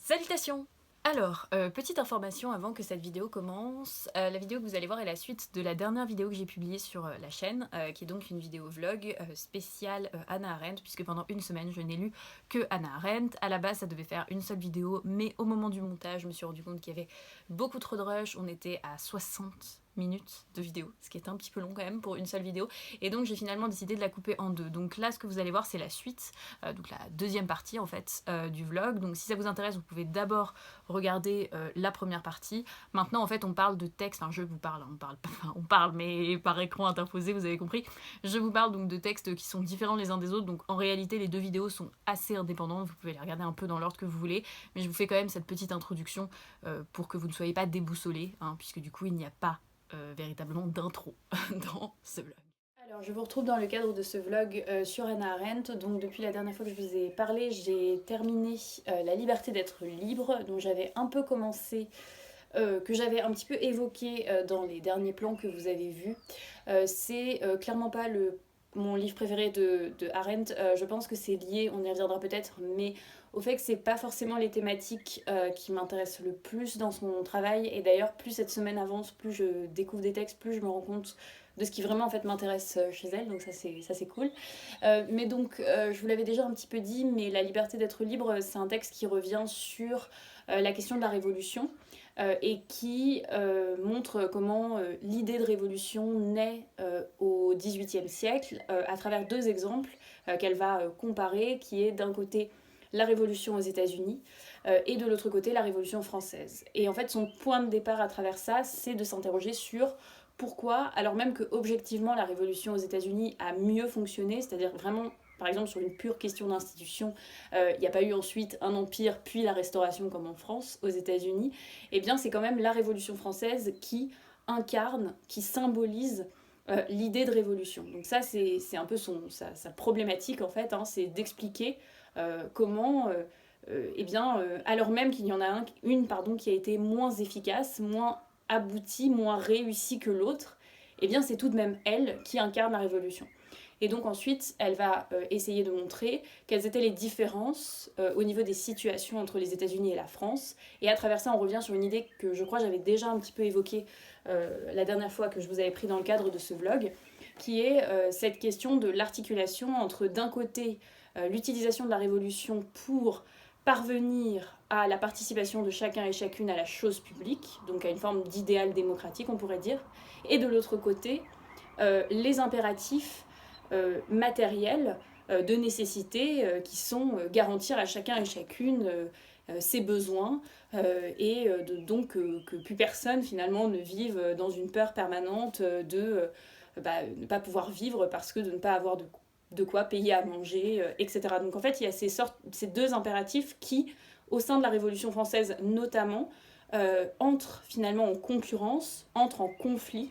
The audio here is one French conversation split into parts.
Salutations! Alors, petite information avant que cette vidéo commence, la vidéo que vous allez voir est la suite de la dernière vidéo que j'ai publiée sur la chaîne, qui est donc une vidéo vlog spéciale Hannah Arendt, puisque pendant une semaine je n'ai lu que Hannah Arendt. À la base ça devait faire une seule vidéo, mais au moment du montage je me suis rendu compte qu'il y avait beaucoup trop de rush, on était à 60 minutes de vidéo, ce qui est un petit peu long quand même pour une seule vidéo, et donc j'ai finalement décidé de la couper en deux. Donc là ce que vous allez voir c'est la suite, donc la deuxième partie en fait du vlog. Donc si ça vous intéresse vous pouvez d'abord regarder la première partie. Maintenant en fait on parle de texte, enfin je vous parle, on parle mais par écran interposé, vous avez compris. Je vous parle donc de textes qui sont différents les uns des autres, donc en réalité les deux vidéos sont assez indépendantes, vous pouvez les regarder un peu dans l'ordre que vous voulez, mais je vous fais quand même cette petite introduction pour que vous ne soyez pas déboussolés, hein, puisque du coup il n'y a pas véritablement d'intro dans ce vlog. Alors je vous retrouve dans le cadre de ce vlog sur Hannah Arendt. Donc depuis la dernière fois que je vous ai parlé, j'ai terminé La liberté d'être libre, dont j'avais un peu commencé, que j'avais un petit peu évoqué dans les derniers plans que vous avez vus. C'est clairement pas mon livre préféré de Arendt. Je pense que c'est lié, on y reviendra peut-être, mais au fait que c'est pas forcément les thématiques qui m'intéressent le plus dans son travail. Et d'ailleurs, plus cette semaine avance, plus je découvre des textes, plus je me rends compte de ce qui vraiment en fait m'intéresse chez elle, donc ça c'est cool. Mais donc je vous l'avais déjà un petit peu dit, mais La liberté d'être libre, c'est un texte qui revient sur la question de la révolution et qui montre comment l'idée de révolution naît au XVIIIe siècle à travers deux exemples qu'elle va comparer, qui est d'un côté la révolution aux États-Unis et de l'autre côté la révolution française. Et en fait son point de départ à travers ça, c'est de s'interroger sur pourquoi, alors même que objectivement la révolution aux États-Unis a mieux fonctionné, c'est-à-dire vraiment par exemple sur une pure question d'institution, il n'y a pas eu ensuite un empire puis la restauration comme en France, aux États-Unis, et bien c'est quand même la Révolution française qui incarne, qui symbolise l'idée de révolution. Donc ça c'est un peu sa problématique en fait, hein, c'est d'expliquer comment, eh bien, alors même qu'il y en a une qui a été moins efficace, moins aboutie, moins réussie que l'autre, eh bien c'est tout de même elle qui incarne la révolution. Et donc ensuite, elle va essayer de montrer quelles étaient les différences au niveau des situations entre les États-Unis et la France. Et à travers ça, on revient sur une idée que je crois j'avais déjà un petit peu évoquée la dernière fois que je vous avais pris dans le cadre de ce vlog, qui est cette question de l'articulation entre d'un côté l'utilisation de la révolution pour parvenir à la participation de chacun et chacune à la chose publique, donc à une forme d'idéal démocratique on pourrait dire, et de l'autre côté les impératifs matériels de nécessité qui sont garantir à chacun et chacune ses besoins donc que plus personne finalement ne vive dans une peur permanente de ne pas pouvoir vivre parce que de ne pas avoir de quoi payer à manger, etc. Donc en fait il y a ces deux impératifs qui, au sein de la Révolution française notamment, entrent finalement en concurrence, entrent en conflit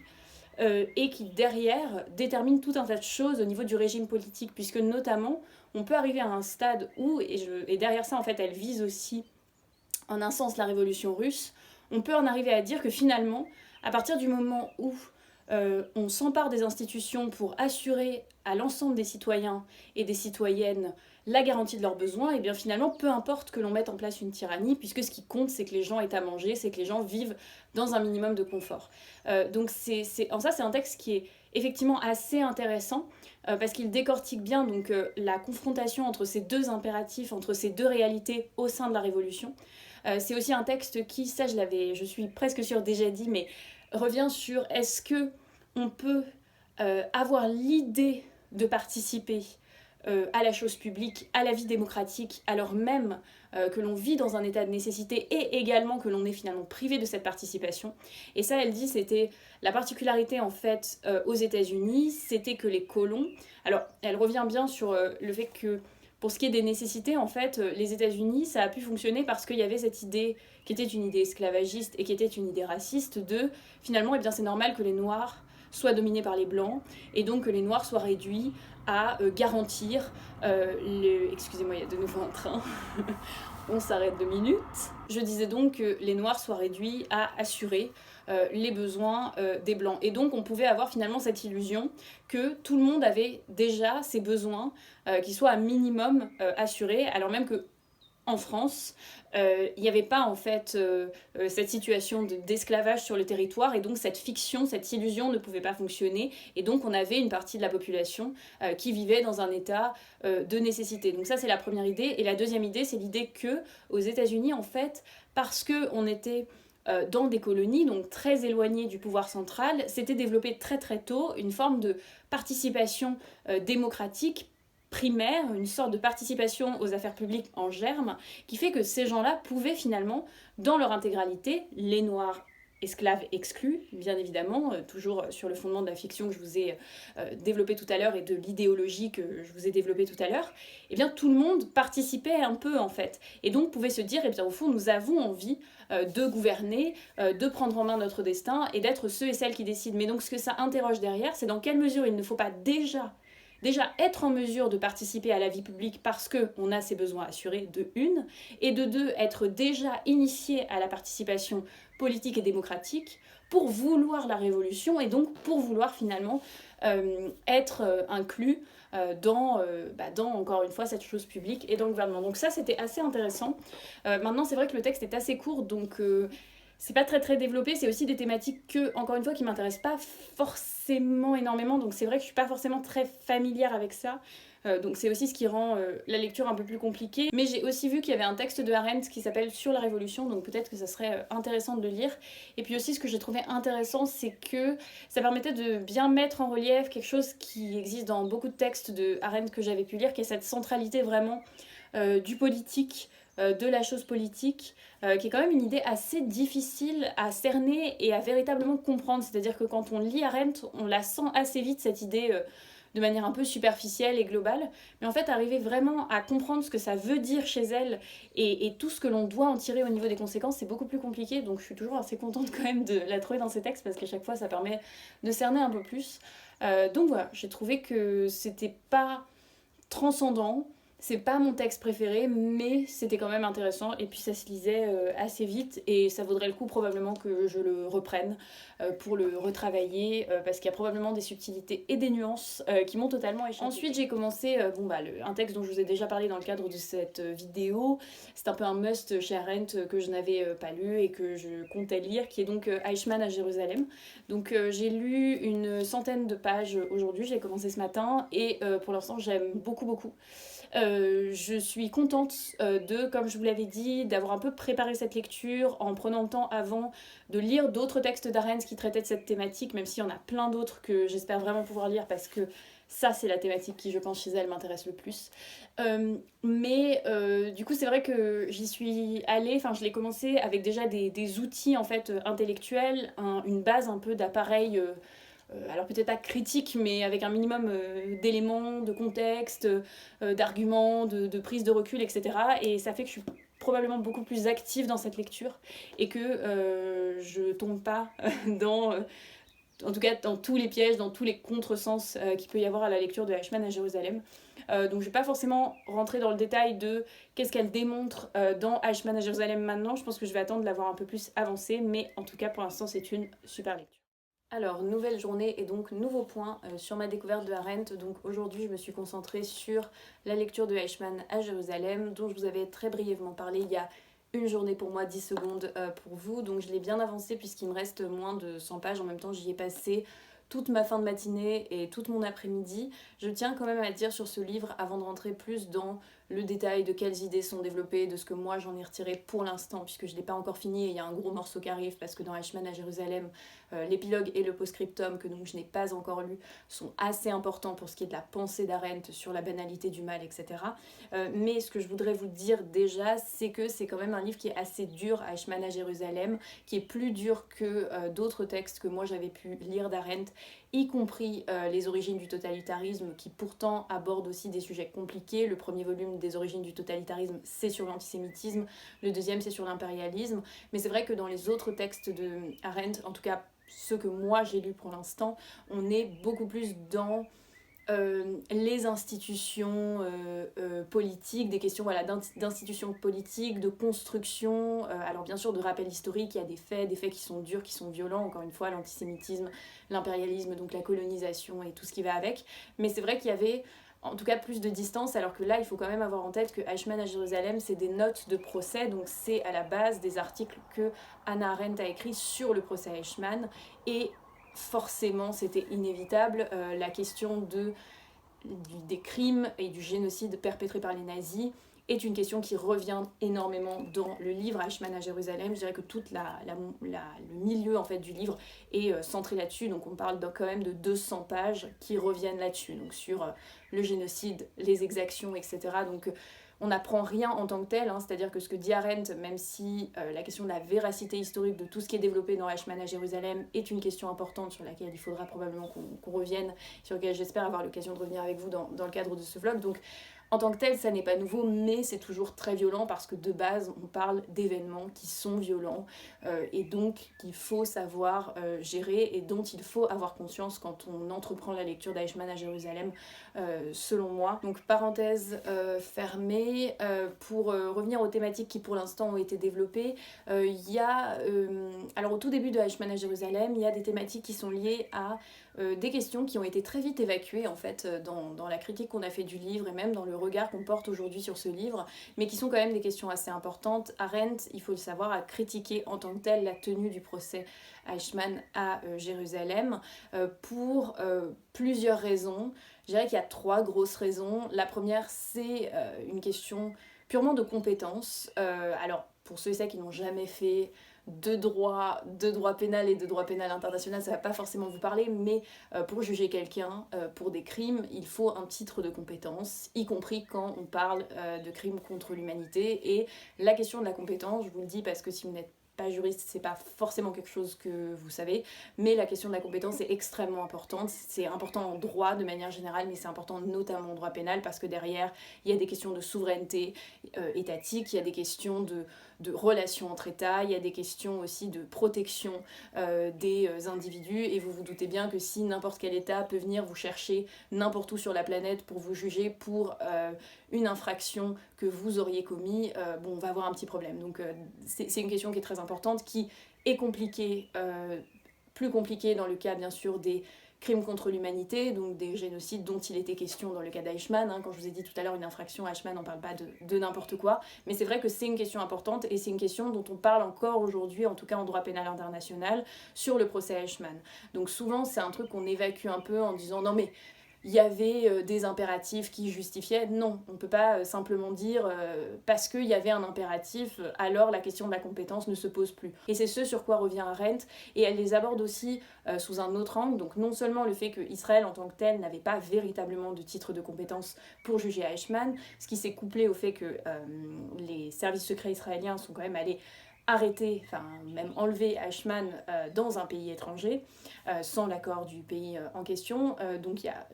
et qui derrière détermine tout un tas de choses au niveau du régime politique, puisque notamment on peut arriver à un stade où, et derrière ça en fait elle vise aussi en un sens la révolution russe, on peut en arriver à dire que finalement, à partir du moment où on s'empare des institutions pour assurer à l'ensemble des citoyens et des citoyennes la garantie de leurs besoins, et bien finalement, peu importe que l'on mette en place une tyrannie, puisque ce qui compte, c'est que les gens aient à manger, c'est que les gens vivent dans un minimum de confort. Donc en ça, c'est un texte qui est effectivement assez intéressant, parce qu'il décortique bien donc, la confrontation entre ces deux impératifs, entre ces deux réalités au sein de la Révolution. C'est aussi un texte qui, ça je suis presque sûre déjà dit, mais revient sur est-ce que on peut avoir l'idée de participer à la chose publique, à la vie démocratique, alors même que l'on vit dans un état de nécessité et également que l'on est finalement privé de cette participation. Et ça, elle dit, c'était la particularité en fait aux États-Unis, c'était que les colons. Alors, elle revient bien sur le fait que pour ce qui est des nécessités, en fait, les États-Unis, ça a pu fonctionner parce qu'il y avait cette idée qui était une idée esclavagiste et qui était une idée raciste de finalement, eh bien, c'est normal que les Noirs soient dominés par les Blancs et donc que les Noirs soient réduits à garantir Excusez-moi, il y a de nouveau un train. On s'arrête 2 minutes. Je disais donc que les Noirs soient réduits à assurer les besoins des Blancs. Et donc on pouvait avoir finalement cette illusion que tout le monde avait déjà ses besoins qui soient à minimum assurés, alors même que en France, il n'y avait pas en fait cette situation d'esclavage sur le territoire et donc cette fiction, cette illusion ne pouvait pas fonctionner et donc on avait une partie de la population qui vivait dans un état de nécessité. Donc ça c'est la première idée et la deuxième idée c'est l'idée que aux États-Unis en fait parce que on était dans des colonies, donc très éloignées du pouvoir central, s'était développée très très tôt une forme de participation démocratique primaire, une sorte de participation aux affaires publiques en germe, qui fait que ces gens-là pouvaient finalement, dans leur intégralité, les Noirs esclaves exclus, bien évidemment, toujours sur le fondement de la fiction que je vous ai développée tout à l'heure et de l'idéologie que je vous ai développée tout à l'heure, eh bien tout le monde participait un peu en fait. Et donc pouvait se dire, eh bien au fond, nous avons envie de gouverner, de prendre en main notre destin et d'être ceux et celles qui décident. Mais donc ce que ça interroge derrière, c'est dans quelle mesure il ne faut pas déjà être en mesure de participer à la vie publique parce qu'on a ses besoins assurés, de une, et de deux, être déjà initié à la participation politique et démocratique pour vouloir la révolution et donc pour vouloir finalement être inclus dans, encore une fois, cette chose publique et dans le gouvernement. Donc ça, c'était assez intéressant. Maintenant, c'est vrai que le texte est assez court, donc c'est pas très très développé, c'est aussi des thématiques que, encore une fois, qui m'intéressent pas forcément énormément, donc c'est vrai que je suis pas forcément très familière avec ça. Donc c'est aussi ce qui rend la lecture un peu plus compliquée. Mais j'ai aussi vu qu'il y avait un texte de Arendt qui s'appelle Sur la Révolution, donc peut-être que ça serait intéressant de le lire. Et puis aussi ce que j'ai trouvé intéressant, c'est que ça permettait de bien mettre en relief quelque chose qui existe dans beaucoup de textes de Arendt que j'avais pu lire, qui est cette centralité vraiment du politique, de la chose politique, qui est quand même une idée assez difficile à cerner et à véritablement comprendre. C'est-à-dire que quand on lit Arendt, on la sent assez vite, cette idée de manière un peu superficielle et globale. Mais en fait, arriver vraiment à comprendre ce que ça veut dire chez elle et tout ce que l'on doit en tirer au niveau des conséquences, c'est beaucoup plus compliqué. Donc je suis toujours assez contente quand même de la trouver dans ces textes parce qu'à chaque fois, ça permet de cerner un peu plus. Donc voilà, j'ai trouvé que c'était pas transcendant. C'est pas mon texte préféré, mais c'était quand même intéressant et puis ça se lisait assez vite et ça vaudrait le coup probablement que je le reprenne pour le retravailler parce qu'il y a probablement des subtilités et des nuances qui m'ont totalement échappé. Ensuite j'ai commencé un texte dont je vous ai déjà parlé dans le cadre de cette vidéo. C'est un peu un must chez Arendt que je n'avais pas lu et que je comptais lire, qui est donc Eichmann à Jérusalem. Donc j'ai lu une centaine de pages aujourd'hui, j'ai commencé ce matin et pour l'instant j'aime beaucoup beaucoup. Je suis contente comme je vous l'avais dit, d'avoir un peu préparé cette lecture en prenant le temps avant de lire d'autres textes d'Arendt qui traitaient de cette thématique, même s'il y en a plein d'autres que j'espère vraiment pouvoir lire parce que ça c'est la thématique qui je pense chez elle m'intéresse le plus. Du coup c'est vrai que j'y suis allée, enfin je l'ai commencé avec déjà des outils en fait intellectuels, une base un peu d'appareil alors peut-être pas critique, mais avec un minimum d'éléments, de contexte, d'arguments, de prise de recul, etc. Et ça fait que je suis probablement beaucoup plus active dans cette lecture et que je tombe pas dans, en tout cas dans tous les pièges, dans tous les contresens qu'il peut y avoir à la lecture de Eichmann à Jérusalem. Donc je vais pas forcément rentrer dans le détail de qu'est-ce qu'elle démontre dans Eichmann à Jérusalem maintenant, je pense que je vais attendre de l'avoir un peu plus avancé, mais en tout cas pour l'instant c'est une super lecture. Alors, nouvelle journée et donc nouveau point sur ma découverte de Arendt. Donc aujourd'hui, je me suis concentrée sur la lecture de Eichmann à Jérusalem, dont je vous avais très brièvement parlé il y a une journée pour moi, 10 secondes pour vous. Donc je l'ai bien avancé puisqu'il me reste moins de 100 pages. En même temps, j'y ai passé toute ma fin de matinée et toute mon après-midi. Je tiens quand même à dire sur ce livre, avant de rentrer plus dans le détail de quelles idées sont développées, de ce que moi j'en ai retiré pour l'instant, puisque je ne l'ai pas encore fini et il y a un gros morceau qui arrive, parce que dans Eichmann à Jérusalem, l'épilogue et le post-scriptum, que donc je n'ai pas encore lu, sont assez importants pour ce qui est de la pensée d'Arendt sur la banalité du mal, etc. Mais ce que je voudrais vous dire déjà, c'est que c'est quand même un livre qui est assez dur, Eichmann à Jérusalem, qui est plus dur que d'autres textes que moi j'avais pu lire d'Arendt, y compris les origines du totalitarisme, qui pourtant abordent aussi des sujets compliqués. Le premier volume des origines du totalitarisme, c'est sur l'antisémitisme, le deuxième c'est sur l'impérialisme, mais c'est vrai que dans les autres textes de Arendt, en tout cas ceux que moi j'ai lus pour l'instant, on est beaucoup plus dans les institutions politiques, des questions voilà, d'institutions politiques, de construction, alors bien sûr de rappel historique, il y a des faits qui sont durs, qui sont violents, encore une fois l'antisémitisme, l'impérialisme, donc la colonisation et tout ce qui va avec, mais c'est vrai qu'il y avait en tout cas plus de distance, alors que là il faut quand même avoir en tête que Eichmann à Jérusalem c'est des notes de procès, donc c'est à la base des articles que Hannah Arendt a écrits sur le procès Eichmann, et forcément c'était inévitable, la question des crimes et du génocide perpétré par les nazis est une question qui revient énormément dans le livre Eichmann à Jérusalem. Je dirais que tout le milieu en fait, du livre est centré là-dessus, donc on parle quand même de 200 pages qui reviennent là-dessus, donc sur le génocide, les exactions, etc. Donc on n'apprend rien en tant que tel, hein, c'est-à-dire que ce que dit Arendt, même si la question de la véracité historique de tout ce qui est développé dans Eichmann à Jérusalem est une question importante sur laquelle il faudra probablement qu'on revienne, sur laquelle j'espère avoir l'occasion de revenir avec vous dans le cadre de ce vlog. Donc en tant que tel, ça n'est pas nouveau, mais c'est toujours très violent parce que de base, on parle d'événements qui sont violents et donc qu'il faut savoir gérer et dont il faut avoir conscience quand on entreprend la lecture d'Eichmann à Jérusalem, selon moi. Donc parenthèse fermée, pour revenir aux thématiques qui pour l'instant ont été développées, il y a, alors au tout début de Eichmann à Jérusalem, il y a des thématiques qui sont liées à des questions qui ont été très vite évacuées en fait dans la critique qu'on a fait du livre et même dans le regard qu'on porte aujourd'hui sur ce livre, mais qui sont quand même des questions assez importantes. Arendt, il faut le savoir, a critiqué en tant que tel la tenue du procès Eichmann à Jérusalem pour plusieurs raisons. Je dirais qu'il y a 3 grosses raisons. La première, c'est une question purement de compétences. Alors, pour ceux et celles qui n'ont jamais fait de droit pénal et de droit pénal international, ça va pas forcément vous parler, mais pour juger quelqu'un pour des crimes, il faut un titre de compétence, y compris quand on parle de crimes contre l'humanité. Et la question de la compétence, je vous le dis parce que si vous n'êtes pas juriste, c'est pas forcément quelque chose que vous savez, mais la question de la compétence est extrêmement importante. C'est important en droit de manière générale, mais c'est important notamment en droit pénal parce que derrière, il y a des questions de souveraineté étatique, il y a des questions de relations entre États, il y a des questions aussi de protection des individus, et vous vous doutez bien que si n'importe quel État peut venir vous chercher n'importe où sur la planète pour vous juger pour une infraction que vous auriez commis, bon, on va avoir un petit problème. Donc c'est une question qui est très importante, qui est compliquée, plus compliquée dans le cas bien sûr des crimes contre l'humanité, donc des génocides dont il était question dans le cas d'Eichmann. Hein. Quand je vous ai dit tout à l'heure une infraction, Eichmann, on ne parle pas de n'importe quoi, mais c'est vrai que c'est une question importante et c'est une question dont on parle encore aujourd'hui, en tout cas en droit pénal international, sur le procès Eichmann. Donc souvent c'est un truc qu'on évacue un peu en disant non mais il y avait des impératifs qui justifiaient. Non, on ne peut pas simplement dire parce qu'il y avait un impératif, alors la question de la compétence ne se pose plus. Et c'est ce sur quoi revient Arendt, et elle les aborde aussi sous un autre angle. Donc non seulement le fait qu'Israël en tant que tel n'avait pas véritablement de titre de compétence pour juger Eichmann, ce qui s'est couplé au fait que les services secrets israéliens sont quand même allés arrêter, enfin même enlever Eichmann dans un pays étranger, sans l'accord du pays en question. Donc il y a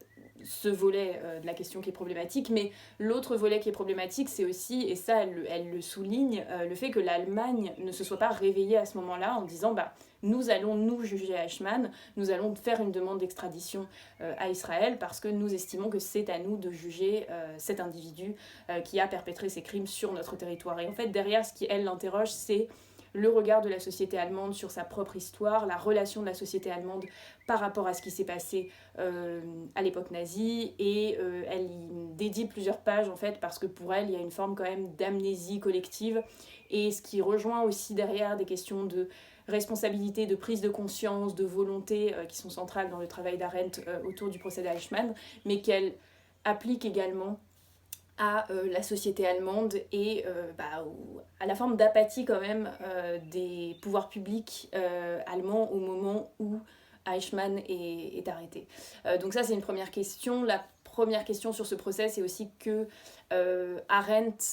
ce volet de la question qui est problématique, mais l'autre volet qui est problématique, c'est aussi, et ça elle le souligne, le fait que l'Allemagne ne se soit pas réveillée à ce moment-là en disant bah nous allons nous juger Eichmann, nous allons faire une demande d'extradition à Israël parce que nous estimons que c'est à nous de juger cet individu qui a perpétré ces crimes sur notre territoire. Et en fait derrière ce qui elle l'interroge, c'est le regard de la société allemande sur sa propre histoire, la relation de la société allemande par rapport à ce qui s'est passé à l'époque nazie, et elle y dédie plusieurs pages en fait parce que pour elle il y a une forme quand même d'amnésie collective, et ce qui rejoint aussi derrière des questions de responsabilité, de prise de conscience, de volonté qui sont centrales dans le travail d'Arendt autour du procès d'Eichmann, mais qu'elle applique également à la société allemande et à la forme d'apathie quand même des pouvoirs publics allemands au moment où Eichmann est arrêté. Donc ça c'est une première question. La première question sur ce procès, c'est aussi que Arendt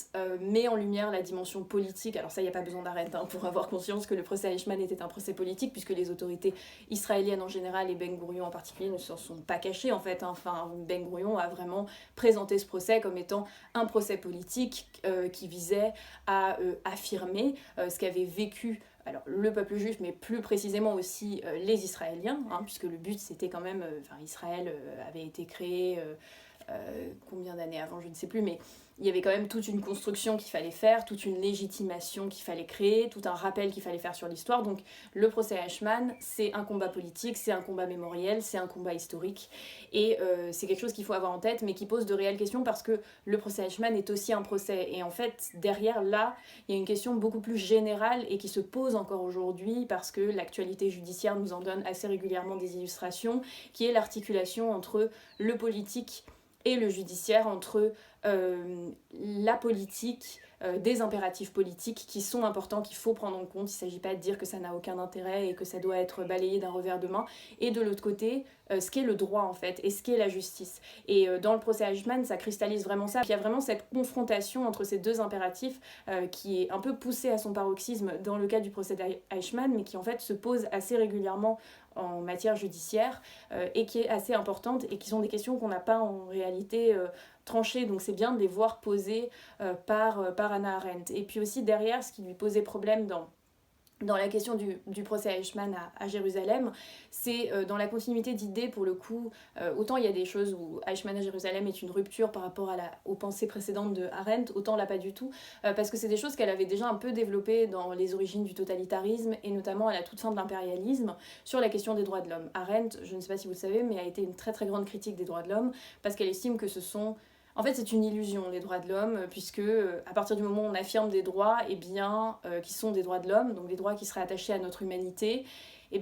met en lumière la dimension politique. Alors ça, il n'y a pas besoin d'Arendt pour avoir conscience que le procès Eichmann était un procès politique, puisque les autorités israéliennes en général et Ben Gourion en particulier ne s'en sont pas cachées en fait. Enfin, Ben Gourion a vraiment présenté ce procès comme étant un procès politique qui visait à affirmer ce qu'avait vécu alors, le peuple juif, mais plus précisément aussi les Israéliens, puisque le but c'était quand même, Israël avait été créé combien d'années avant, je ne sais plus, mais il y avait quand même toute une construction qu'il fallait faire, toute une légitimation qu'il fallait créer, tout un rappel qu'il fallait faire sur l'histoire. Donc le procès Eichmann, c'est un combat politique, c'est un combat mémoriel, c'est un combat historique, et c'est quelque chose qu'il faut avoir en tête, mais qui pose de réelles questions parce que le procès Eichmann est aussi un procès. Et en fait, derrière, là, il y a une question beaucoup plus générale et qui se pose encore aujourd'hui parce que l'actualité judiciaire nous en donne assez régulièrement des illustrations, qui est l'articulation entre le politique et le judiciaire, entre la politique, des impératifs politiques qui sont importants, qu'il faut prendre en compte. Il ne s'agit pas de dire que ça n'a aucun intérêt et que ça doit être balayé d'un revers de main. Et de l'autre côté, ce qu'est le droit en fait, et ce qu'est la justice. Et dans le procès Eichmann, ça cristallise vraiment ça. Puis il y a vraiment cette confrontation entre ces deux impératifs qui est un peu poussée à son paroxysme dans le cas du procès Eichmann, mais qui en fait se pose assez régulièrement en matière judiciaire et qui est assez importante et qui sont des questions qu'on n'a pas en réalité tranchées, donc c'est bien de les voir posées par Hannah Arendt. Et puis aussi derrière, ce qui lui posait problème dans la question du procès Eichmann à Jérusalem, c'est dans la continuité d'idées, pour le coup, autant il y a des choses où Eichmann à Jérusalem est une rupture par rapport aux pensées précédentes de Arendt, autant là pas du tout, parce que c'est des choses qu'elle avait déjà un peu développées dans les origines du totalitarisme, et notamment à la toute fin de l'impérialisme, sur la question des droits de l'homme. Arendt, je ne sais pas si vous le savez, mais a été une très très grande critique des droits de l'homme, parce qu'elle estime que ce sont... En fait, c'est une illusion, les droits de l'homme, puisque à partir du moment où on affirme des droits, qui sont des droits de l'homme, donc des droits qui seraient attachés à notre humanité,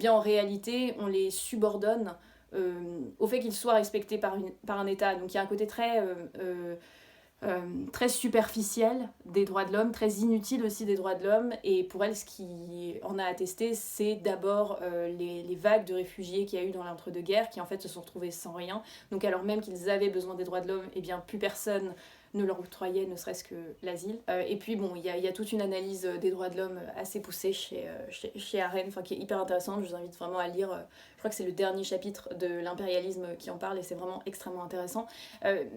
en réalité, on les subordonne au fait qu'ils soient respectés par un État. Donc il y a un côté très superficielle des droits de l'homme, très inutile aussi des droits de l'homme, et pour elle ce qui en a attesté c'est d'abord les vagues de réfugiés qu'il y a eu dans l'entre-deux-guerres qui en fait se sont retrouvés sans rien, donc alors même qu'ils avaient besoin des droits de l'homme, plus personne ne leur octroyait ne serait-ce que l'asile. Et puis bon, il y a toute une analyse des droits de l'homme assez poussée chez Arendt, qui est hyper intéressante, je vous invite vraiment à lire, je crois que c'est le dernier chapitre de l'impérialisme qui en parle et c'est vraiment extrêmement intéressant.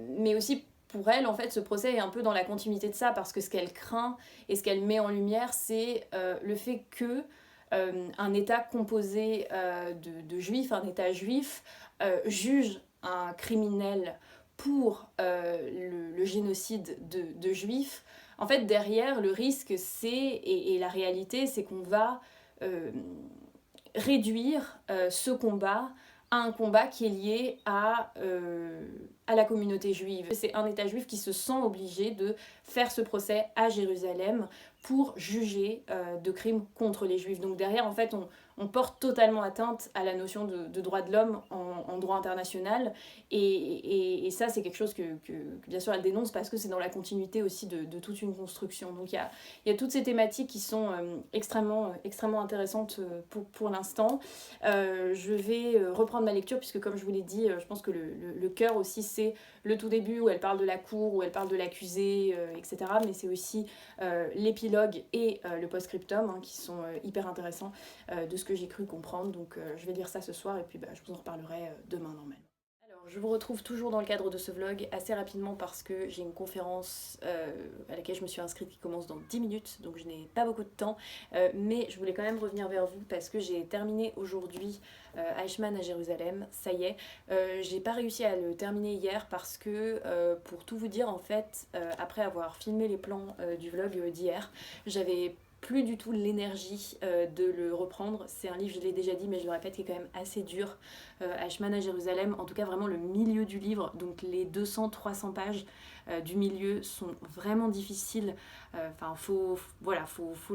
Mais aussi pour elle, en fait, ce procès est un peu dans la continuité de ça, parce que ce qu'elle craint et ce qu'elle met en lumière, c'est le fait que un État composé de juifs, un État juif, juge un criminel pour le génocide de juifs. En fait, derrière, le risque, et la réalité, c'est qu'on va réduire ce combat à un combat qui est lié à la communauté juive. C'est un État juif qui se sent obligé de faire ce procès à Jérusalem pour juger de crimes contre les juifs. Donc derrière, en fait, on porte totalement atteinte à la notion de droit de l'homme en droit international, et ça c'est quelque chose que bien sûr elle dénonce, parce que c'est dans la continuité aussi de toute une construction. Donc il y a toutes ces thématiques qui sont extrêmement intéressantes pour l'instant. Je vais reprendre ma lecture, puisque comme je vous l'ai dit, je pense que le cœur aussi c'est le tout début où elle parle de la cour, où elle parle de l'accusé, etc. Mais c'est aussi l'épilogue et le post-scriptum qui sont hyper intéressants de ce que j'ai cru comprendre. Donc je vais lire ça ce soir et puis je vous en reparlerai demain normalement. Alors, je vous retrouve toujours dans le cadre de ce vlog assez rapidement parce que j'ai une conférence à laquelle je me suis inscrite qui commence dans 10 minutes, donc je n'ai pas beaucoup de temps, mais je voulais quand même revenir vers vous parce que j'ai terminé aujourd'hui Eichmann à Jérusalem, ça y est. J'ai pas réussi à le terminer hier parce que, pour tout vous dire en fait, après avoir filmé les plans du vlog d'hier, j'avais plus du tout l'énergie de le reprendre. C'est un livre, je l'ai déjà dit mais je le répète, qui est quand même assez dur. Eichmann à Jérusalem, en tout cas vraiment le milieu du livre, donc les 200-300 pages du milieu sont vraiment difficiles. Faut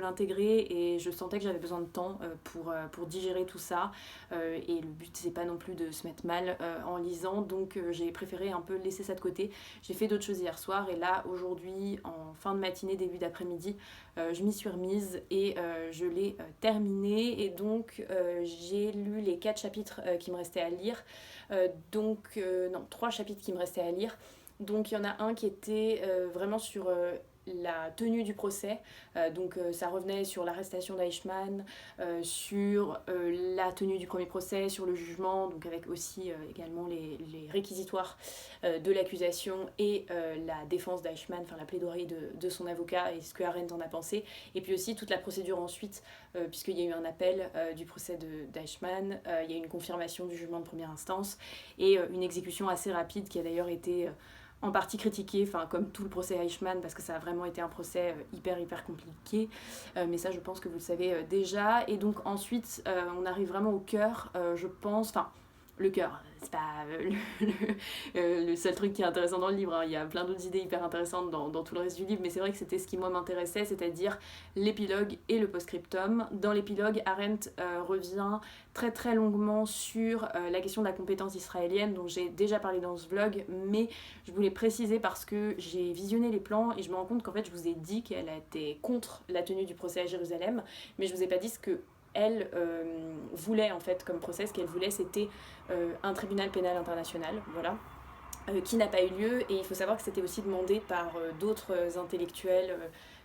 l'intégrer, et je sentais que j'avais besoin de temps pour digérer tout ça, et le but c'est pas non plus de se mettre mal en lisant, donc j'ai préféré un peu laisser ça de côté. J'ai fait d'autres choses hier soir, et là aujourd'hui en fin de matinée, début d'après-midi, je m'y suis remise et je l'ai terminé, et donc j'ai lu les 4 chapitres qui me restaient à lire, non, 3 chapitres qui me restaient à lire. Donc il y en a un qui était vraiment sur la tenue du procès, donc ça revenait sur l'arrestation d'Eichmann, sur la tenue du premier procès, sur le jugement, donc avec aussi également les réquisitoires de l'accusation et la défense d'Eichmann, enfin la plaidoirie de son avocat et ce que Arendt en a pensé, et puis aussi toute la procédure ensuite, puisqu'il y a eu un appel du procès d'Eichmann, il y a eu une confirmation du jugement de première instance et une exécution assez rapide qui a d'ailleurs été en partie critiqué, enfin comme tout le procès Eichmann, parce que ça a vraiment été un procès hyper compliqué, mais ça je pense que vous le savez déjà. Et donc ensuite on arrive vraiment au cœur, je pense, enfin le cœur, c'est pas le seul truc qui est intéressant dans le livre, hein. Il y a plein d'autres idées hyper intéressantes dans tout le reste du livre, mais c'est vrai que c'était ce qui moi m'intéressait, c'est-à-dire l'épilogue et le post-scriptum. Dans l'épilogue, Arendt revient très longuement sur la question de la compétence israélienne, dont j'ai déjà parlé dans ce vlog, mais je voulais préciser parce que j'ai visionné les plans et je me rends compte qu'en fait je vous ai dit qu'elle était contre la tenue du procès à Jérusalem, mais je vous ai pas dit ce que elle voulait en fait comme procès. Ce qu'elle voulait, c'était un tribunal pénal international, voilà, qui n'a pas eu lieu. Et il faut savoir que c'était aussi demandé par d'autres intellectuels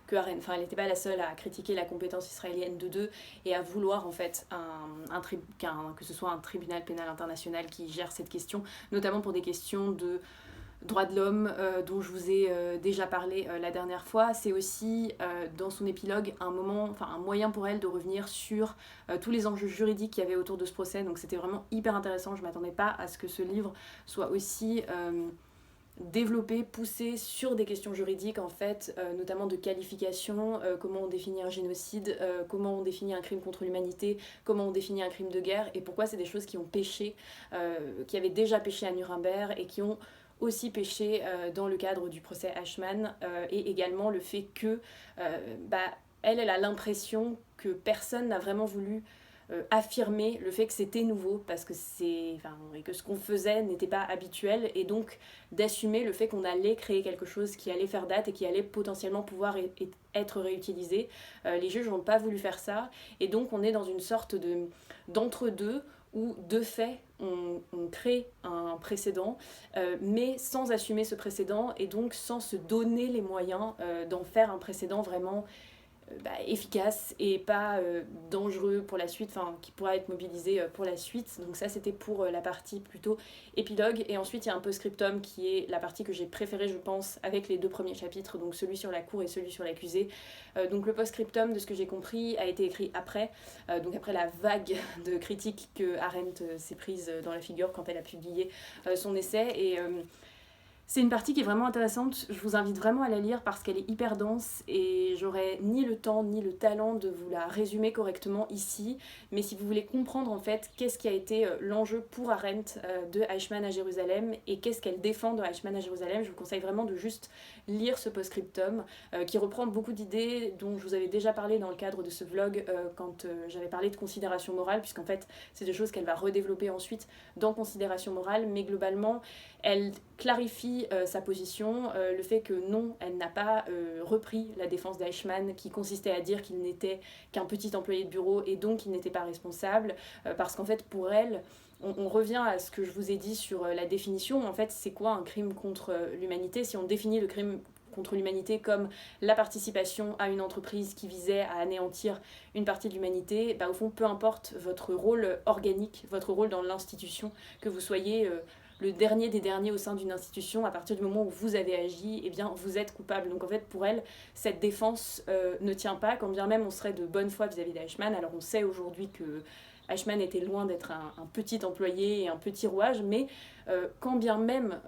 que Arendt. Enfin, elle n'était pas la seule à critiquer la compétence israélienne de deux et à vouloir en fait que ce soit un tribunal pénal international qui gère cette question, notamment pour des questions de droits de l'homme dont je vous ai déjà parlé la dernière fois. C'est aussi dans son épilogue un moyen pour elle de revenir sur tous les enjeux juridiques qu'il y avait autour de ce procès. Donc c'était vraiment hyper intéressant. Je ne m'attendais pas à ce que ce livre soit aussi développé, poussé sur des questions juridiques en fait, notamment de qualification, comment on définit un génocide, comment on définit un crime contre l'humanité, comment on définit un crime de guerre, et pourquoi c'est des choses qui ont péché, qui avaient déjà péché à Nuremberg et qui ont aussi péché dans le cadre du procès Eichmann, et également le fait que elle a l'impression que personne n'a vraiment voulu affirmer le fait que c'était nouveau parce que et que ce qu'on faisait n'était pas habituel, et donc d'assumer le fait qu'on allait créer quelque chose qui allait faire date et qui allait potentiellement pouvoir être réutilisé. Les juges n'ont pas voulu faire ça, et donc on est dans une sorte d'entre-deux où de fait on crée un précédent, mais sans assumer ce précédent et donc sans se donner les moyens d'en faire un précédent vraiment efficace et pas dangereux pour la suite, enfin qui pourra être mobilisé pour la suite. Donc ça c'était pour la partie plutôt épilogue, et ensuite il y a un post-scriptum qui est la partie que j'ai préférée je pense avec les deux premiers chapitres, donc celui sur la cour et celui sur l'accusé. Donc le post-scriptum, de ce que j'ai compris, a été écrit après, donc après la vague de critiques que Arendt s'est prise dans la figure quand elle a publié son essai, et c'est une partie qui est vraiment intéressante. Je vous invite vraiment à la lire parce qu'elle est hyper dense et j'aurais ni le temps ni le talent de vous la résumer correctement ici. Mais si vous voulez comprendre en fait qu'est-ce qui a été l'enjeu pour Arendt de Eichmann à Jérusalem et qu'est-ce qu'elle défend de Eichmann à Jérusalem, je vous conseille vraiment de juste lire ce post-scriptum qui reprend beaucoup d'idées dont je vous avais déjà parlé dans le cadre de ce vlog quand j'avais parlé de considération morale, puisqu'en fait c'est des choses qu'elle va redévelopper ensuite dans considération morale, mais globalement elle clarifie sa position, le fait que non, elle n'a pas repris la défense d'Eichmann qui consistait à dire qu'il n'était qu'un petit employé de bureau et donc qu'il n'était pas responsable, parce qu'en fait pour elle, on revient à ce que je vous ai dit sur la définition. En fait, c'est quoi un crime contre l'humanité? Si on définit le crime contre l'humanité comme la participation à une entreprise qui visait à anéantir une partie de l'humanité, au fond, peu importe votre rôle organique, votre rôle dans l'institution, que vous soyez le dernier des derniers au sein d'une institution, à partir du moment où vous avez agi, eh bien vous êtes coupable. Donc en fait pour elle, cette défense ne tient pas, quand bien même on serait de bonne foi vis-à-vis d'Eichmann. Alors on sait aujourd'hui que Eichmann était loin d'être un petit employé et un petit rouage, mais quand bien même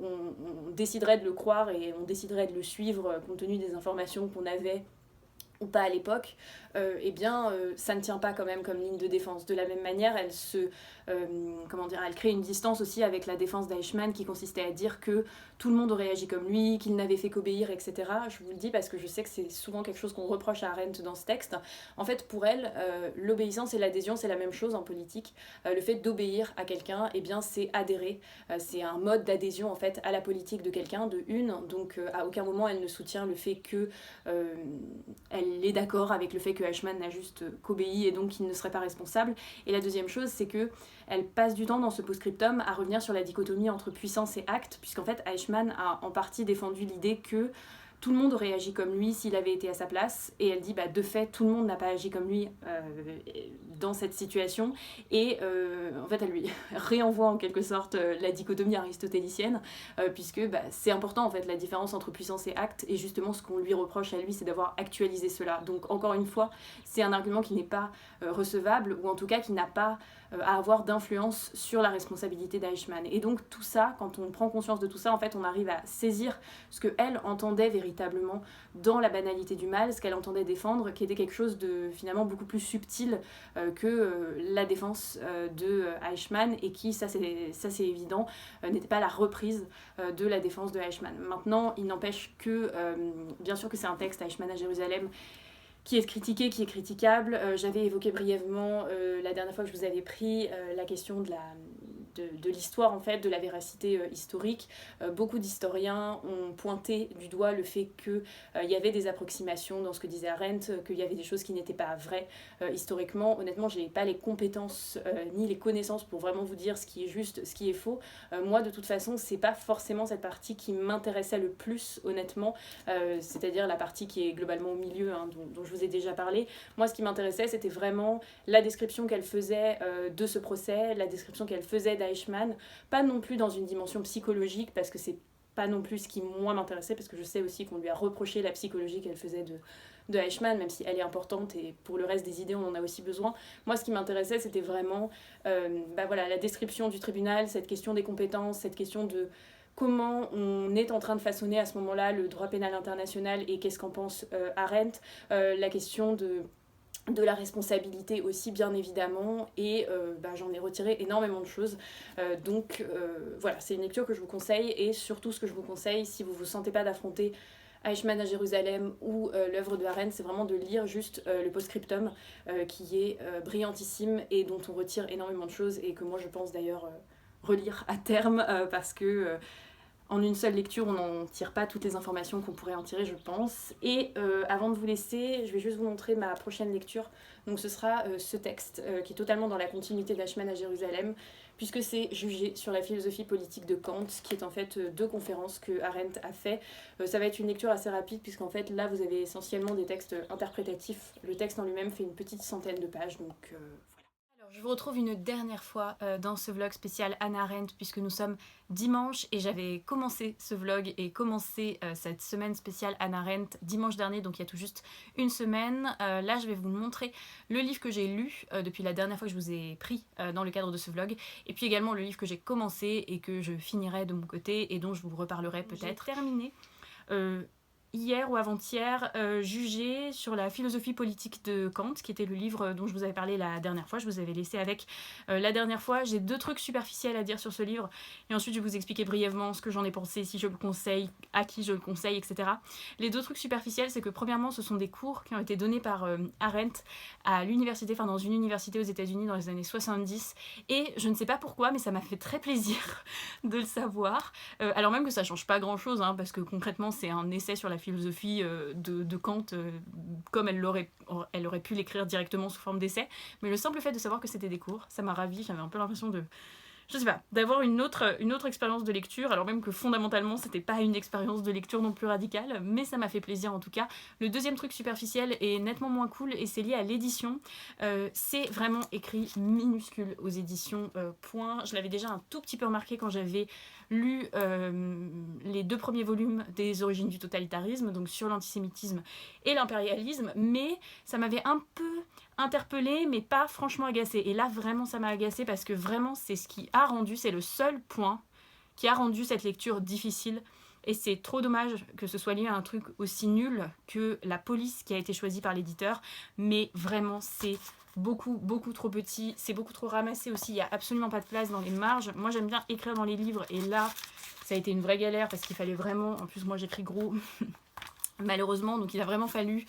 on déciderait de le croire et on déciderait de le suivre compte tenu des informations qu'on avait ou pas à l'époque, ça ne tient pas quand même comme ligne de défense. De la même manière, elle crée une distance aussi avec la défense d'Eichmann qui consistait à dire que tout le monde aurait agi comme lui, qu'il n'avait fait qu'obéir, etc. Je vous le dis parce que je sais que c'est souvent quelque chose qu'on reproche à Arendt dans ce texte. En fait, pour elle, l'obéissance et l'adhésion, c'est la même chose en politique. Le fait d'obéir à quelqu'un, c'est adhérer. C'est un mode d'adhésion en fait à la politique de quelqu'un, donc à aucun moment elle ne soutient le fait que elle est d'accord avec le fait que Eichmann n'a juste qu'obéi et donc qu'il ne serait pas responsable. Et la deuxième chose, c'est que elle passe du temps dans ce post-scriptum à revenir sur la dichotomie entre puissance et acte, puisqu'en fait Eichmann a en partie défendu l'idée que tout le monde aurait agi comme lui s'il avait été à sa place. Et elle dit, de fait, tout le monde n'a pas agi comme lui dans cette situation. Et en fait, elle lui réenvoie en quelque sorte la dichotomie aristotélicienne, puisque c'est important en fait la différence entre puissance et acte. Et justement, ce qu'on lui reproche à lui, c'est d'avoir actualisé cela. Donc encore une fois, c'est un argument qui n'est pas recevable, ou en tout cas qui n'a pas à avoir d'influence sur la responsabilité d'Eichmann. Et donc tout ça, quand on prend conscience de tout ça, en fait, on arrive à saisir ce qu'elle entendait véritablement dans la banalité du mal, ce qu'elle entendait défendre, qui était quelque chose de finalement beaucoup plus subtil que la défense de Eichmann, et qui, ça c'est évident, n'était pas la reprise de la défense de Eichmann. Maintenant, il n'empêche que, bien sûr que c'est un texte, Eichmann à Jérusalem, qui est critiqué, qui est critiquable. J'avais évoqué brièvement la dernière fois que je vous avais pris la question de l'histoire, en fait, de la véracité historique. Beaucoup d'historiens ont pointé du doigt le fait qu'il y avait des approximations dans ce que disait Arendt, qu'il y avait des choses qui n'étaient pas vraies historiquement. Honnêtement, je n'ai pas les compétences ni les connaissances pour vraiment vous dire ce qui est juste, ce qui est faux. Moi, de toute façon, c'est pas forcément cette partie qui m'intéressait le plus, honnêtement, c'est-à-dire la partie qui est globalement au milieu, hein, dont je vous ai déjà parlé. Moi, ce qui m'intéressait, c'était vraiment la description qu'elle faisait de ce procès, la description qu'elle faisait d'Eichmann, pas non plus dans une dimension psychologique, parce que c'est pas non plus ce qui, moi, m'intéressait, parce que je sais aussi qu'on lui a reproché la psychologie qu'elle faisait de Eichmann, même si elle est importante, et pour le reste des idées, on en a aussi besoin. Moi, ce qui m'intéressait, c'était vraiment voilà, la description du tribunal, cette question des compétences, cette question de comment on est en train de façonner à ce moment-là le droit pénal international et qu'est-ce qu'en pense Arendt, la question de la responsabilité aussi, bien évidemment, et j'en ai retiré énormément de choses. Donc voilà, c'est une lecture que je vous conseille, et surtout ce que je vous conseille, si vous ne vous sentez pas d'affronter Eichmann à Jérusalem ou l'œuvre de Arendt, c'est vraiment de lire juste le post-scriptum qui est brillantissime et dont on retire énormément de choses, et que moi je pense d'ailleurs relire à terme parce que en une seule lecture, on n'en tire pas toutes les informations qu'on pourrait en tirer, je pense. Et avant de vous laisser, je vais juste vous montrer ma prochaine lecture. Donc ce sera ce texte qui est totalement dans la continuité d'Eichmann à Jérusalem, puisque c'est Juger sur la philosophie politique de Kant, qui est en fait 2 conférences que Arendt a fait. Ça va être une lecture assez rapide, puisqu'en fait là vous avez essentiellement des textes interprétatifs. Le texte en lui-même fait une petite centaine de pages, donc voilà. Je vous retrouve une dernière fois dans ce vlog spécial Hannah Arendt, puisque nous sommes dimanche et j'avais commencé ce vlog et commencé cette semaine spéciale Hannah Arendt dimanche dernier, donc il y a tout juste une semaine. Là je vais vous montrer le livre que j'ai lu depuis la dernière fois que je vous ai pris dans le cadre de ce vlog, et puis également le livre que j'ai commencé et que je finirai de mon côté et dont je vous reparlerai peut-être. J'ai terminé hier ou avant-hier, Juger sur la philosophie politique de Kant, qui était le livre dont je vous avais parlé la dernière fois. Je vous avais laissé avec la dernière fois. J'ai 2 trucs superficiels à dire sur ce livre, et ensuite je vais vous expliquer brièvement ce que j'en ai pensé, si je le conseille, à qui je le conseille, etc. Les 2 trucs superficiels, c'est que premièrement, ce sont des cours qui ont été donnés par Arendt à l'université, enfin dans une université aux États-Unis dans les années 70, et je ne sais pas pourquoi, mais ça m'a fait très plaisir de le savoir, alors même que ça change pas grand-chose, hein, parce que concrètement, c'est un essai sur la philosophie de Kant comme elle aurait pu l'écrire directement sous forme d'essai, mais le simple fait de savoir que c'était des cours, ça m'a ravie. J'avais un peu l'impression de, je sais pas, d'avoir une autre expérience de lecture, alors même que fondamentalement c'était pas une expérience de lecture non plus radicale, mais ça m'a fait plaisir en tout cas. Le deuxième truc superficiel est nettement moins cool, et c'est lié à l'édition. C'est vraiment écrit minuscule aux éditions point. Je l'avais déjà un tout petit peu remarqué quand j'avais lu les 2 premiers volumes des Origines du totalitarisme, donc sur l'antisémitisme et l'impérialisme, mais ça m'avait un peu interpellée, mais pas franchement agacée. Et là, vraiment, ça m'a agacée, parce que vraiment, c'est ce qui a rendu, c'est le seul point qui a rendu cette lecture difficile. Et c'est trop dommage que ce soit lié à un truc aussi nul que la police qui a été choisie par l'éditeur, mais vraiment, c'est beaucoup trop petit, c'est beaucoup trop ramassé aussi, il n'y a absolument pas de place dans les marges. Moi j'aime bien écrire dans les livres, et là ça a été une vraie galère parce qu'il fallait vraiment, en plus moi j'écris gros malheureusement, donc il a vraiment fallu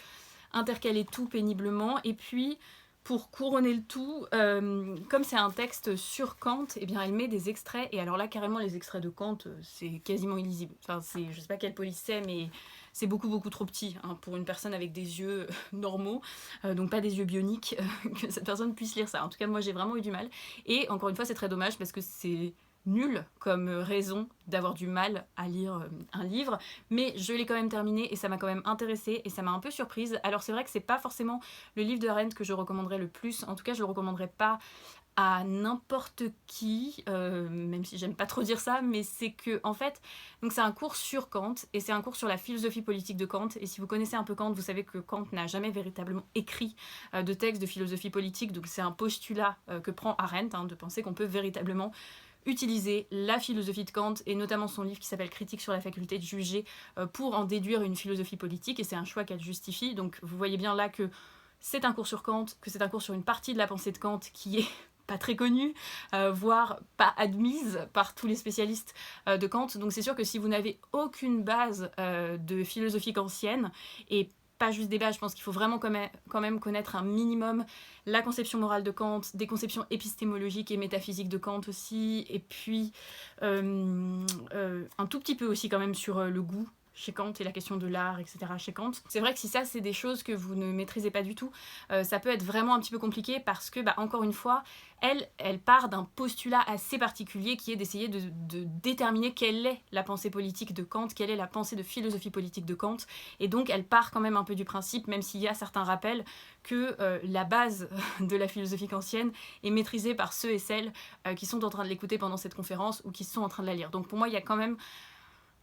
intercaler tout péniblement. Et puis pour couronner le tout, comme c'est un texte sur Kant, et bien elle met des extraits, et alors là carrément les extraits de Kant c'est quasiment illisible. Enfin, je sais pas quelle police c'est, mais c'est beaucoup trop petit, hein, pour une personne avec des yeux normaux, donc pas des yeux bioniques, que cette personne puisse lire ça. En tout cas moi j'ai vraiment eu du mal, et encore une fois c'est très dommage parce que c'est nul comme raison d'avoir du mal à lire un livre, mais je l'ai quand même terminé et ça m'a quand même intéressée et ça m'a un peu surprise. Alors c'est vrai que c'est pas forcément le livre de Arendt que je recommanderais le plus, en tout cas je le recommanderais pas à n'importe qui, même si j'aime pas trop dire ça, mais c'est que en fait, donc c'est un cours sur Kant et c'est un cours sur la philosophie politique de Kant. Et si vous connaissez un peu Kant, vous savez que Kant n'a jamais véritablement écrit de texte de philosophie politique. Donc c'est un postulat que prend Arendt, de penser qu'on peut véritablement utiliser la philosophie de Kant et notamment son livre qui s'appelle Critique sur la faculté de juger pour en déduire une philosophie politique, et c'est un choix qu'elle justifie. Donc vous voyez bien là que c'est un cours sur Kant, que c'est un cours sur une partie de la pensée de Kant qui est pas très connue, voire pas admise par tous les spécialistes de Kant. Donc c'est sûr que si vous n'avez aucune base de philosophie kantienne, et pas juste des bases, je pense qu'il faut vraiment quand même connaître un minimum la conception morale de Kant, des conceptions épistémologiques et métaphysiques de Kant aussi, et puis un tout petit peu aussi quand même sur le goût chez Kant et la question de l'art, etc. chez Kant. C'est vrai que si ça, c'est des choses que vous ne maîtrisez pas du tout, ça peut être vraiment un petit peu compliqué parce que, encore une fois, elle part d'un postulat assez particulier qui est d'essayer de déterminer quelle est la pensée politique de Kant, quelle est la pensée de philosophie politique de Kant, et donc elle part quand même un peu du principe, même s'il y a certains rappels, que la base de la philosophie kantienne est maîtrisée par ceux et celles qui sont en train de l'écouter pendant cette conférence ou qui sont en train de la lire. Donc pour moi, il y a quand même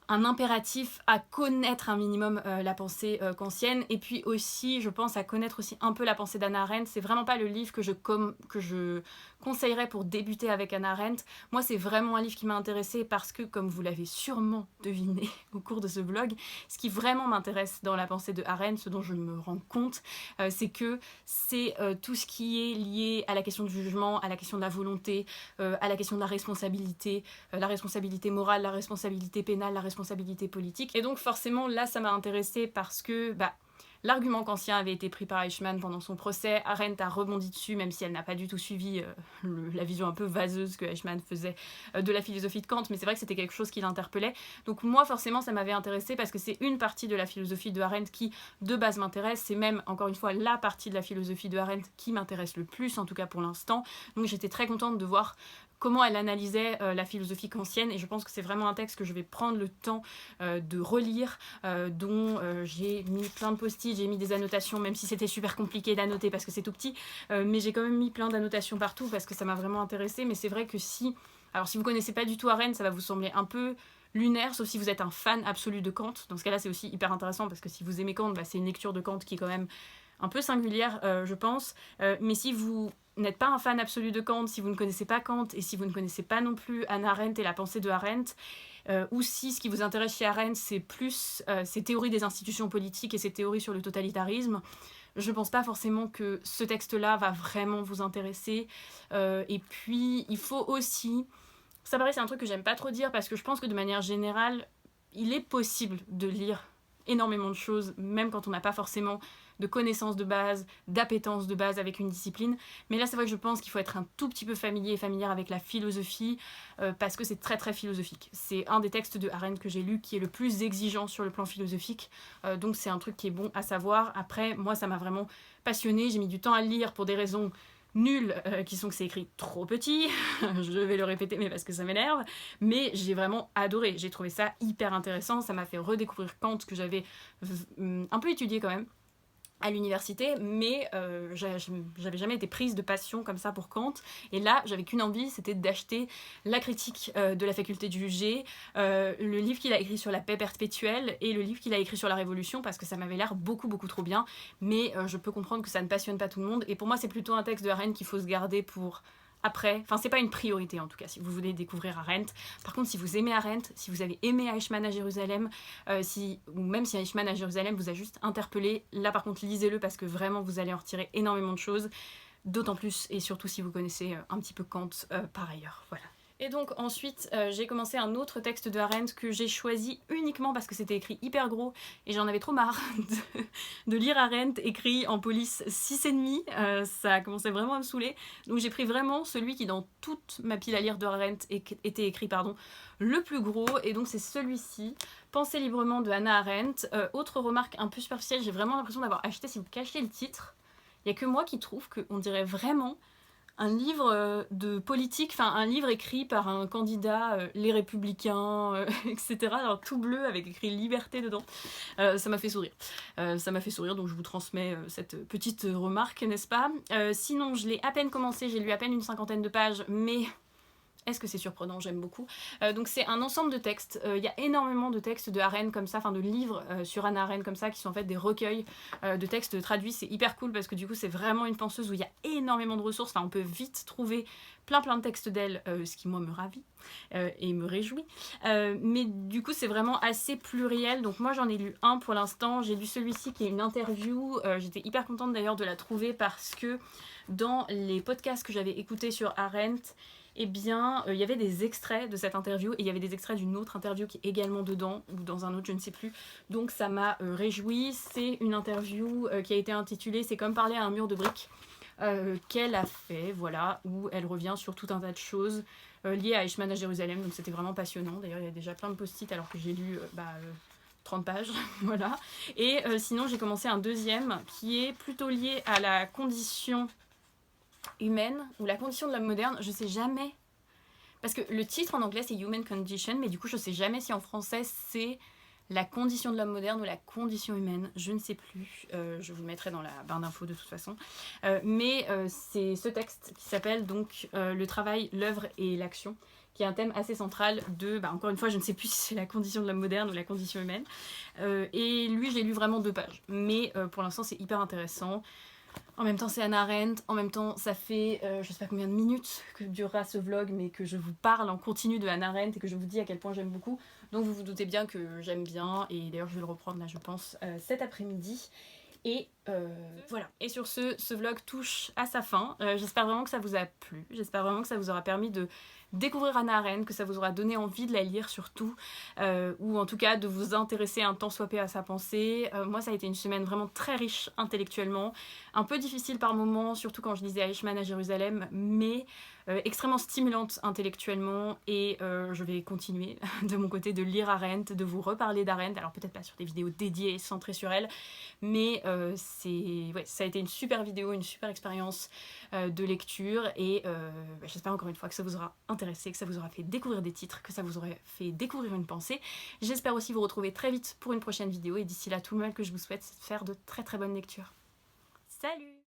un impératif à connaître un minimum la pensée kantienne, et puis aussi je pense à connaître aussi un peu la pensée d'Hannah Arendt. C'est vraiment pas le livre que je conseillerais pour débuter avec Hannah Arendt. Moi c'est vraiment un livre qui m'a intéressée parce que, comme vous l'avez sûrement deviné au cours de ce vlog, ce qui vraiment m'intéresse dans la pensée de Arendt, ce dont je me rends compte, c'est que c'est tout ce qui est lié à la question du jugement, à la question de la volonté, à la question de la responsabilité morale, la responsabilité pénale, la responsabilité politique. Et donc forcément là ça m'a intéressée parce que l'argument kantien avait été pris par Eichmann pendant son procès. Arendt a rebondi dessus, même si elle n'a pas du tout suivi la vision un peu vaseuse que Eichmann faisait de la philosophie de Kant, mais c'est vrai que c'était quelque chose qui l'interpellait. Donc moi forcément ça m'avait intéressée parce que c'est une partie de la philosophie de Arendt qui de base m'intéresse, c'est même encore une fois la partie de la philosophie de Arendt qui m'intéresse le plus, en tout cas pour l'instant. Donc j'étais très contente de voir comment elle analysait la philosophie kantienne, et je pense que c'est vraiment un texte que je vais prendre le temps de relire, dont j'ai mis plein de post-it, j'ai mis des annotations, même si c'était super compliqué d'annoter parce que c'est tout petit, mais j'ai quand même mis plein d'annotations partout parce que ça m'a vraiment intéressée. Mais c'est vrai que si vous connaissez pas du tout Arendt, ça va vous sembler un peu lunaire, sauf si vous êtes un fan absolu de Kant. Dans ce cas-là, c'est aussi hyper intéressant parce que si vous aimez Kant, c'est une lecture de Kant qui est quand même un peu singulière, je pense. Mais si vous n'êtes pas un fan absolu de Kant, si vous ne connaissez pas Kant, et si vous ne connaissez pas non plus Hannah Arendt et la pensée de Arendt, ou si ce qui vous intéresse chez Arendt, c'est plus ses théories des institutions politiques et ses théories sur le totalitarisme, je pense pas forcément que ce texte-là va vraiment vous intéresser. Et puis, il faut aussi... Ça paraît, c'est un truc que j'aime pas trop dire, parce que je pense que de manière générale, il est possible de lire énormément de choses, même quand on n'a pas forcément de connaissances de base, d'appétence de base avec une discipline. Mais là, c'est vrai que je pense qu'il faut être un tout petit peu familière avec la philosophie, parce que c'est très très philosophique. C'est un des textes de Arendt que j'ai lu qui est le plus exigeant sur le plan philosophique, donc c'est un truc qui est bon à savoir. Après, moi, ça m'a vraiment passionnée, j'ai mis du temps à le lire pour des raisons nulles, qui sont que c'est écrit trop petit, je vais le répéter mais parce que ça m'énerve, mais j'ai vraiment adoré, j'ai trouvé ça hyper intéressant, ça m'a fait redécouvrir Kant que j'avais un peu étudié quand même à l'université, mais j'avais jamais été prise de passion comme ça pour Kant, et là j'avais qu'une envie, c'était d'acheter la critique de la faculté de juger, le livre qu'il a écrit sur la paix perpétuelle et le livre qu'il a écrit sur la révolution, parce que ça m'avait l'air beaucoup trop bien, mais je peux comprendre que ça ne passionne pas tout le monde, et pour moi c'est plutôt un texte de Arendt qu'il faut se garder pour après, enfin c'est pas une priorité en tout cas si vous voulez découvrir Arendt. Par contre, si vous aimez Arendt, si vous avez aimé Eichmann à Jérusalem, ou même si Eichmann à Jérusalem vous a juste interpellé, là par contre lisez-le parce que vraiment vous allez en retirer énormément de choses, d'autant plus et surtout si vous connaissez un petit peu Kant par ailleurs, voilà. Et donc ensuite, j'ai commencé un autre texte de Arendt que j'ai choisi uniquement parce que c'était écrit hyper gros et j'en avais trop marre de lire Arendt écrit en police 6,5. Ça commençait vraiment à me saouler. Donc j'ai pris vraiment celui qui dans toute ma pile à lire de Arendt était écrit le plus gros, et donc c'est celui-ci, Penser librement de Hannah Arendt. Autre remarque un peu superficielle, j'ai vraiment l'impression d'avoir acheté, si vous cachez le titre, il n'y a que moi qui trouve qu'on dirait vraiment un livre de politique, enfin un livre écrit par un candidat, les Républicains, etc. Alors tout bleu avec écrit liberté dedans. Ça m'a fait sourire. Ça m'a fait sourire, donc je vous transmets cette petite remarque, n'est-ce pas? Sinon, je l'ai à peine commencé, j'ai lu à peine une 50aine de pages, mais est-ce que c'est surprenant? J'aime beaucoup. Donc c'est un ensemble de textes. Il y a énormément de textes de Arendt comme ça, enfin de livres sur Hannah Arendt comme ça, qui sont en fait des recueils de textes traduits. C'est hyper cool parce que du coup c'est vraiment une penseuse où il y a énormément de ressources. Enfin on peut vite trouver plein de textes d'elle, ce qui moi me ravit et me réjouit. Mais du coup c'est vraiment assez pluriel. Donc moi j'en ai lu un pour l'instant. J'ai lu celui-ci qui est une interview. J'étais hyper contente d'ailleurs de la trouver parce que dans les podcasts que j'avais écoutés sur Arendt, eh bien, il y avait des extraits de cette interview et il y avait des extraits d'une autre interview qui est également dedans, ou dans un autre, je ne sais plus. Donc ça m'a réjouie. C'est une interview qui a été intitulée C'est comme parler à un mur de briques, qu'elle a fait, voilà, où elle revient sur tout un tas de choses liées à Eichmann à Jérusalem. Donc c'était vraiment passionnant. D'ailleurs, il y a déjà plein de post-it alors que j'ai lu 30 pages, voilà. Et sinon, j'ai commencé un deuxième qui est plutôt lié à la condition humaine ou la condition de l'homme moderne, je sais jamais. Parce que le titre en anglais c'est Human Condition, mais du coup je sais jamais si en français c'est la condition de l'homme moderne ou la condition humaine, je ne sais plus. Je vous le mettrai dans la barre d'infos de toute façon. Mais c'est ce texte qui s'appelle donc Le travail, l'œuvre et l'action, qui est un thème assez central de, encore une fois, je ne sais plus si c'est la condition de l'homme moderne ou la condition humaine. Et lui, j'ai lu vraiment 2 pages. Mais pour l'instant, c'est hyper intéressant. En même temps, c'est Hannah Arendt. En même temps, ça fait je sais pas combien de minutes que durera ce vlog, mais que je vous parle en continu de Hannah Arendt et que je vous dis à quel point j'aime beaucoup. Donc vous vous doutez bien que j'aime bien. Et d'ailleurs, je vais le reprendre là, je pense, cet après-midi. Et voilà. Et sur ce vlog touche à sa fin. J'espère vraiment que ça vous a plu. J'espère vraiment que ça vous aura permis de découvrir Hannah Arendt, que ça vous aura donné envie de la lire surtout, ou en tout cas de vous intéresser un tant soit peu à sa pensée. Moi, ça a été une semaine vraiment très riche intellectuellement, un peu difficile par moments, surtout quand je lisais Eichmann à Jérusalem, mais extrêmement stimulante intellectuellement, et je vais continuer de mon côté de lire Arendt, de vous reparler d'Arendt, alors peut-être pas sur des vidéos dédiées et centrées sur elle, mais ça a été une super vidéo, une super expérience de lecture, et j'espère encore une fois que ça vous aura intéressé, que ça vous aura fait découvrir des titres, que ça vous aura fait découvrir une pensée. J'espère aussi vous retrouver très vite pour une prochaine vidéo, et d'ici là, tout le mal que je vous souhaite, c'est de faire de très très bonnes lectures. Salut!